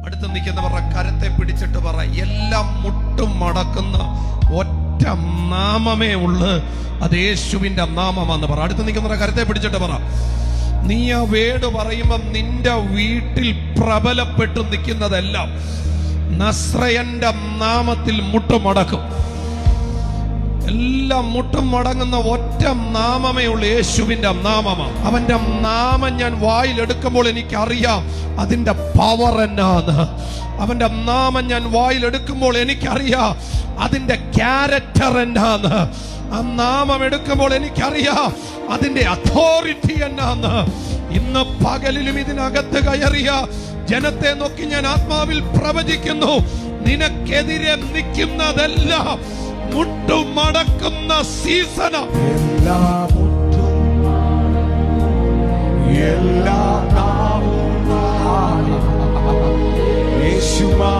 അടുത്ത് നിൽക്കുന്നവരുടെ കരത്തെ പിടിച്ചിട്ട് പറ, എല്ലാം മുട്ടും മടക്കുന്ന ഒറ്റ നാമമേ ഉള്ളു, അത് യേശുവിന്റെ നാമമാണെന്ന് പറ. അടുത്ത് നിൽക്കുന്നവരുടെ കരത്തെ പിടിച്ചിട്ട് പറ, നീ ആ വേട് പറയുമ്പം നിന്റെ വീട്ടിൽ പ്രബലപ്പെട്ടു നിൽക്കുന്നതെല്ലാം നസ്രയന്റെ നാമത്തിൽ മുട്ടുമടക്കും. എല്ലാം മുട്ടും മടങ്ങുന്ന ഒറ്റ നാമമേ ഉള്ളൂ, യേശുവിന്റെ നാമമാണ്. അവന്റെ നാമം ഞാൻ വായിലെടുക്കുമ്പോൾ എനിക്കറിയാം അതിന്റെ പവർ എന്നാന്ന്. അവന്റെ നാമം ഞാൻ വായിലെടുക്കുമ്പോൾ എനിക്കറിയാം അതിന്റെ ക്യാരക്ടർ എന്നാന്ന്. ആ നാമം എടുക്കുമ്പോൾ എനിക്കറിയാം അതിന്റെ അതോറിറ്റി എന്നാന്ന്. ഇന്ന് പകലിലും ഇതിനകത്ത് കയറിയ ജനത്തെ നോക്കി ഞാൻ ആത്മാവിൽ പ്രവചിക്കുന്നു, നിനക്കെതിരെ നിൽക്കുന്നതെല്ലാം മുട്ടുമടക്കുന്ന സീസണ. എല്ലാ മുട്ടും എല്ലാ നാവും യേശുമാ